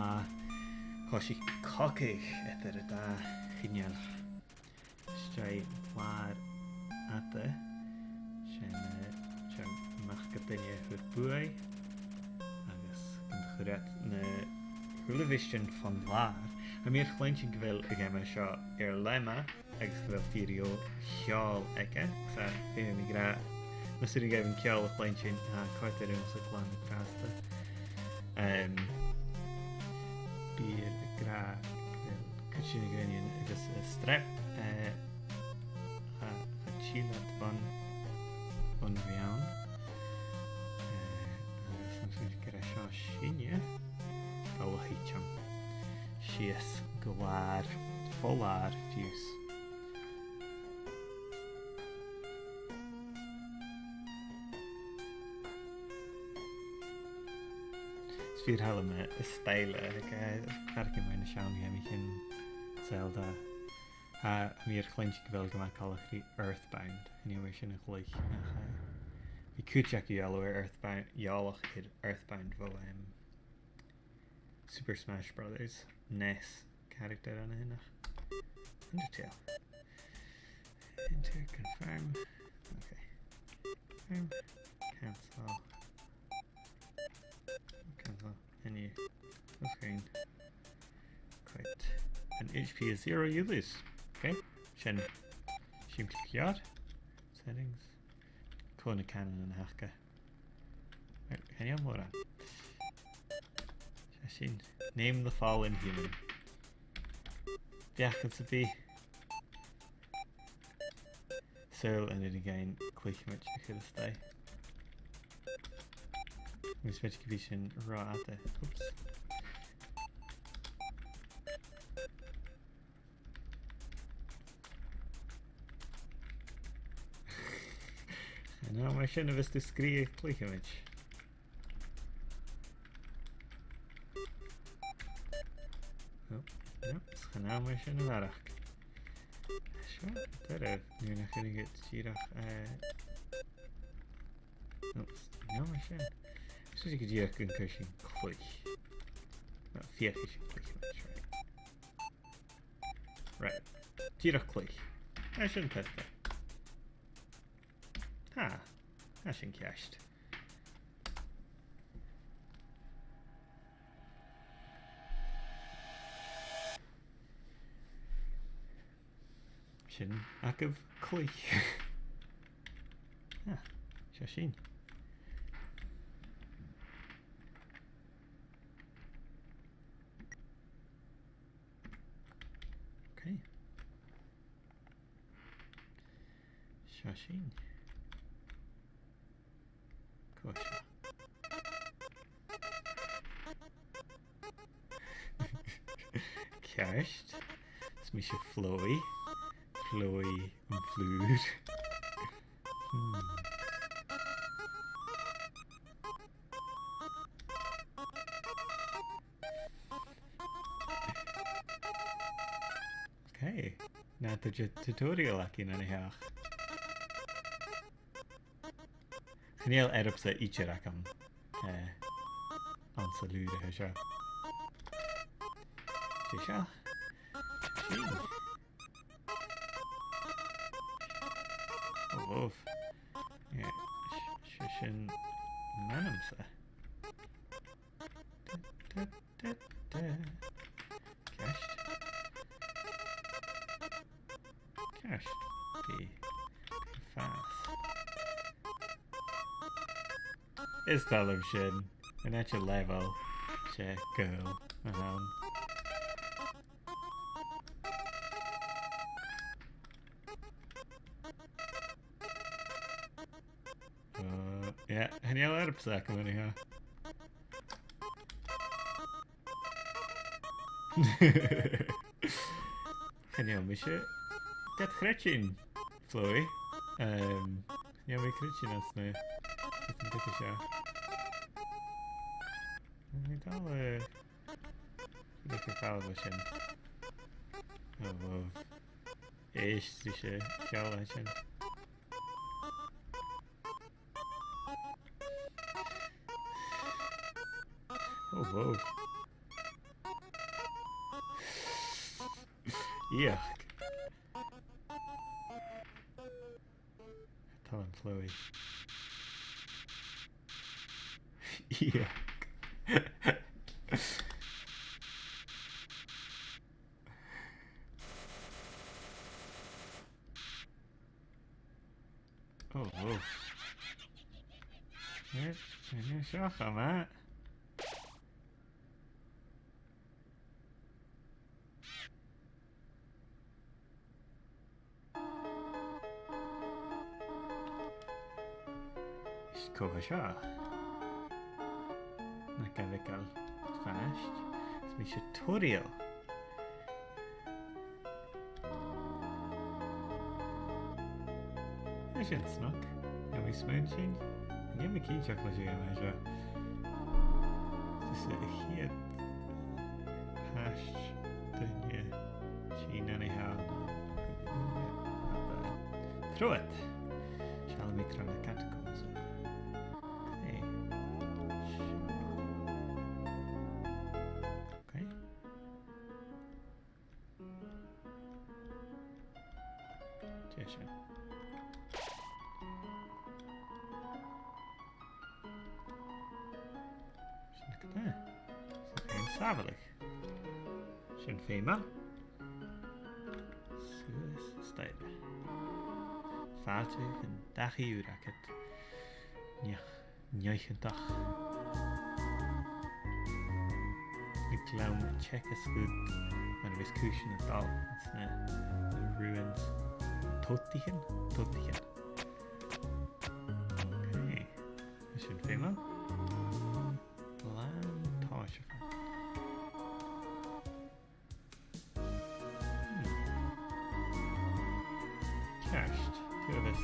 lá hoshi cocaig eithir da chynial strai lár ata sin mach gydaini hwyr bwy agus chwriad na hwylifistion fan lár a mi'r chleintyn gyfel y gema sio lema agus gyfel ffirio chiol ege sa mi gra na sy'n gefn ciol y chleintyn a coet yr yw'n sy'n glan y grasta byr y gra cytsin y gynnion agos y strep a chilat bon fiawn agos yn sy'n gyda sio sinia gael o heicham sias gwar ffolar ffiws Sfyr hel yma y stael cargyn mae'n y siawn i am yn Zelda a mi'r chleintyn gyfel gyma cael eich Earthbound yn yw eisiau yn y chleich fi cwtiac i alw iolach i'r Earthbound fo Super Smash Brothers NES character yn hynna Undertale enter confirm okay confirm cancel any screen quite an HP is 0 you lose okay Shen Shim click settings Kona cannon and haka can you more Shashin name the fallen human Biach to be Soul and it again click much I could stay Mis wedi gyfeisio raw ade. Oops. No, mae eisiau nefys disgri click image. No, schynna mae eisiau nef arach. Sio, dyref, ni'n eich yn tirach. Oops, no mae eisiau. So you could do a concussion click. No, fear click right. Tira click. I shouldn't touch that. Ah, I shouldn't cached. Shouldn't active click. Ah, Shashin. Shashin. Kosha. Cached. Smisha flowy. Flowy and fluid. Okay. Now the tutorial akin na niya. Genial erop sa ietsje kan aansaluren hè zo. Tja. Oh, ja, shishin manum sa. Cashed. Be fast. It's television, and at your level, check girl. Yeah, and you'll let up second anyhow. Can you miss it? Get Gretchen, Chloe. Ja, we Gretchen als nu. Dat is een dikke show. Niet alle. Dikke fouten zijn. Oh, wow. Eerst is je show zijn. Oh, wow. Yuck. Tell him Chloe. Yuck. Oh, woof. Yep, I'm shocked on that. Kovacha. Nakavikal fast. Smisha tutorial. I should snuck. Have we smooching? Give me key chocolate again, measure. Just here. Hash. Dunya. Sheen anyhow. Throw it. Shall we throw the catacombs? Okay. Okay. Jason. Look at that. It's savage. Shin female. Stay. Vaartuig en dagie raket. Ja, njeigen dag. Ik clown check is goed. Maar er is cushion en tal. The ruins. Tottigen? Tottigen. Okay. Dat is een female. Plantage. Cashed. Two of us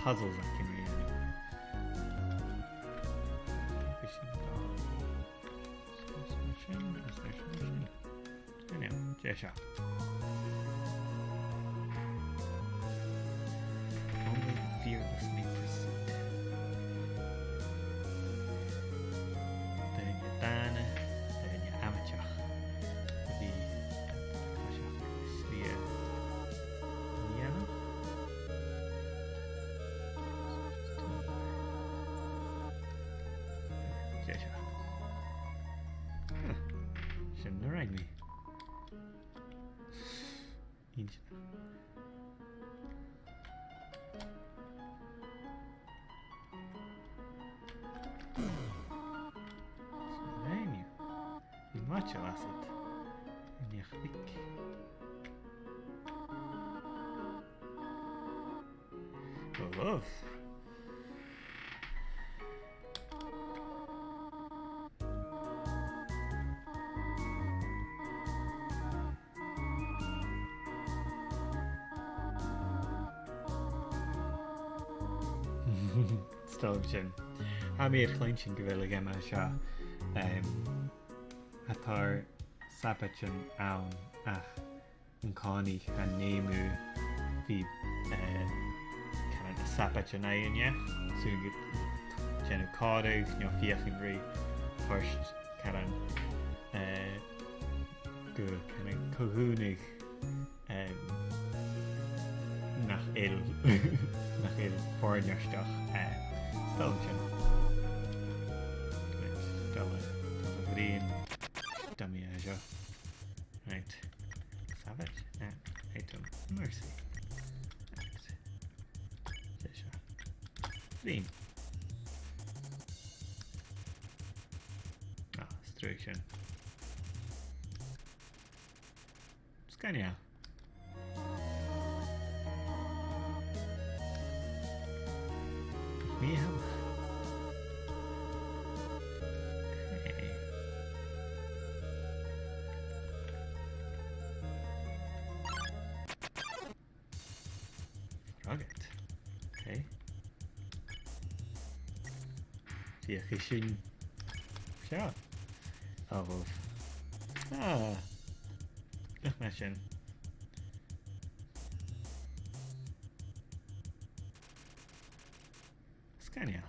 puzzles I can read. Fishing dog. Smashing. Smashing. I know. Jesha. Only the fearless may proceed. Then you Dana. Then you amateur. The sphere. Yeah. Jesha. Huh. Shouldn't have rang me. Inch. Slovenia. Much was it. Njechlik. Oh, love. Stelbchen. Ha meer kleintje gewillig en maar ja. Het haar sapetjen aan ach een konig en nemu wie kan een sapetjen aan je. Zo get jen kodig jo viering re first kan go kan een kohunig nach el nach el fornjastag Stelbchen. Stellen green dummy Asia. Right. Savage and item mercy. Right. Jesha. Green. Ah, destruction. Scania. Meow. Okay. Frogget. Okay. Via fishing. Sure. Oh, wolf. Ah. Mission. Scania.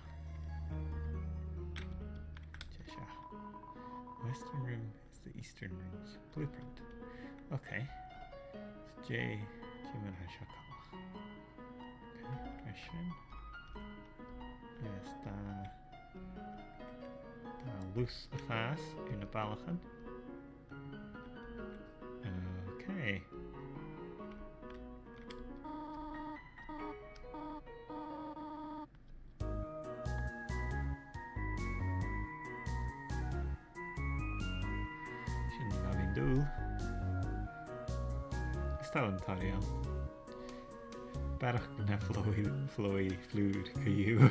Cheshire. Western room is the eastern room's blueprint. Okay. J Jimmer Shaka. Question. Está luz faz in de balgen. Okay. Shouldn't have been doel. Está an tario. Barach na flowy fluid for you.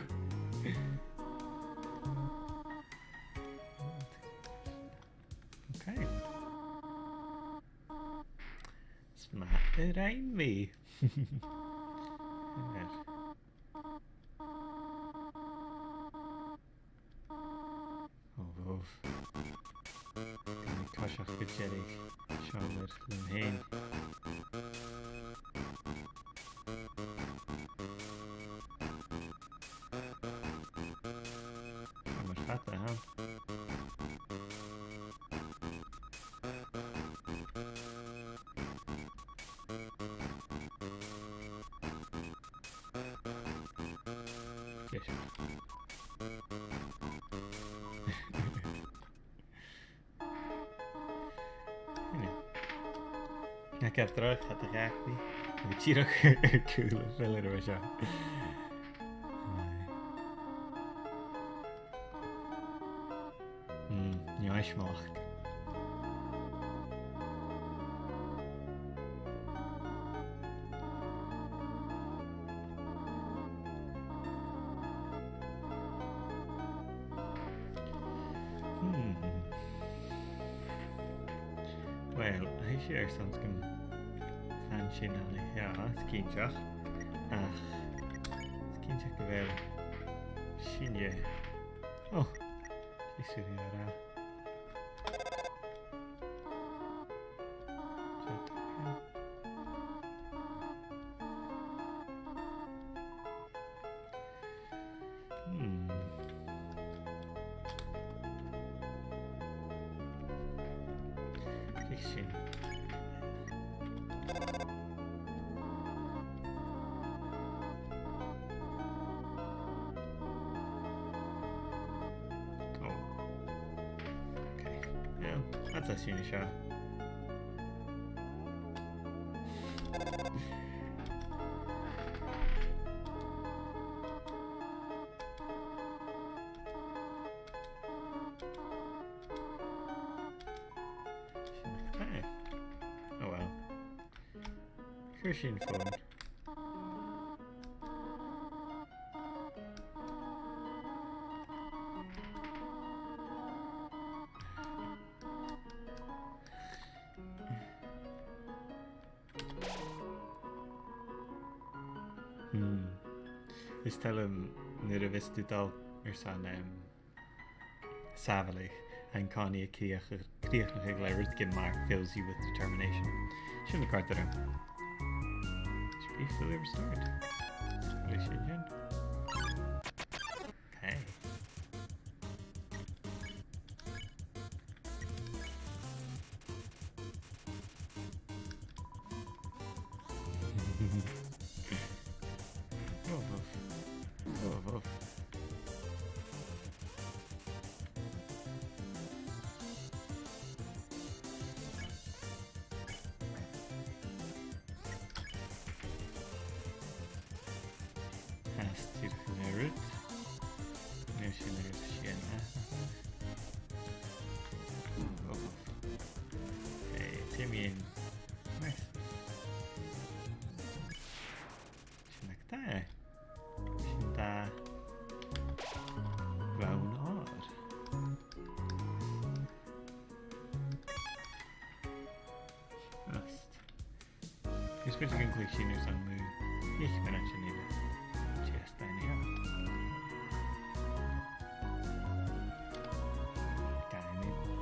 Okay. Smack it ain't me. Oh, Kashach Gutjeri, Charlotte Limhane. How much fat they have? Yes. Ik heb terug, gaat er graag niet. Ik zie nog cool, veel er was ja, ich mag. Wel, hij is juist aan het gaan fancy naar ja, het kindje. Ach, het kindje wel. Shinje. Oh, is er hier. Fiction. Oh. Okay. Yeah, that's a scene shot. Oh well. Christian phone. Is tell him nu wist dit al zijn savelig en kan je kreeg nog geleerd kind maar fills you with determination. Shouldn't have card that should be fully restored. Relation. Okay. Oh. Has to generate. Nu genereert oh. Okay, Timmy in. Nice. Shinakta. Shinta. Brown odd. Just. He's going to conclude Shiners on move. Ich bin actually just down here.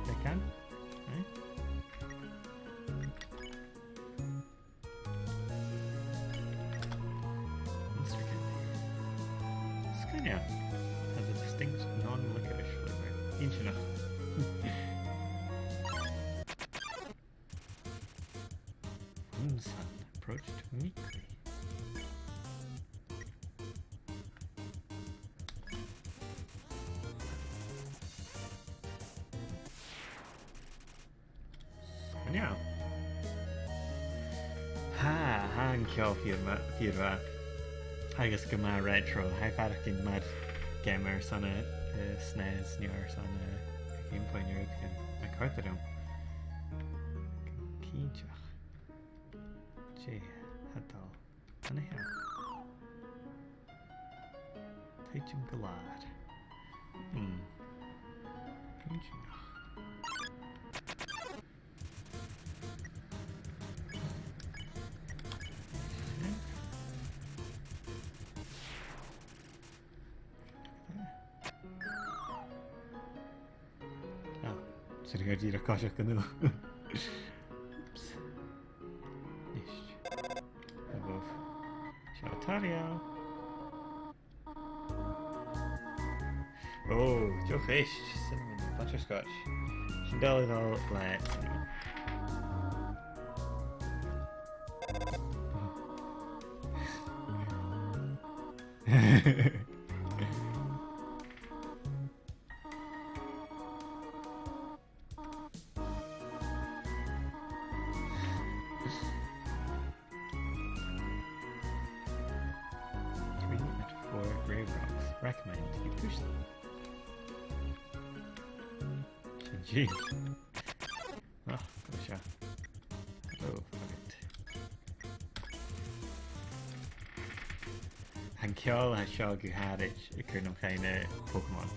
They can. Mr. Candy. Scania has a distinct non-licorice flavor. Inch enough. Ja. Ha an ceol fiadra agus go má retro haifadachcin mar gamer sanna SNES near sanna Game Boy near a cartadum. Cínteach. Gee, hadal. Anna here. Teach him glad. Cínteach. Zit ik uit hier een kastje kunnen doen? Oeps. Nicht. Above. Charlatario. Oh, Joe Fish. Cinnamon butterscotch. Chandelier all flat. Recommend you push them. Jeez. Oh, gosh. Oh, fuck it. Han ceol a seo go háid I cur nó chéine Pokémon.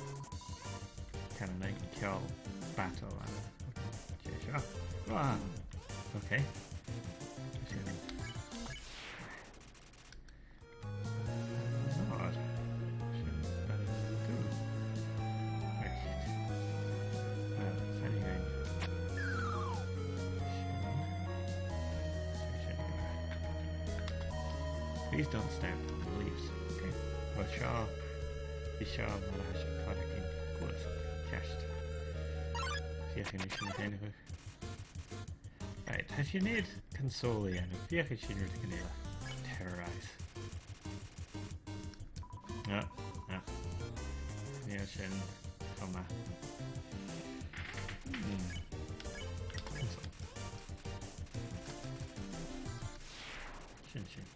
Can I ceol battle seo. Ah, okay. Please don't step on the leaves, okay? Well, Shaw, maar als je product in goed kerst. Zie je niet in het Right, has you need console and if you can terrorize. No. Yeah, shin. Come on. Shin.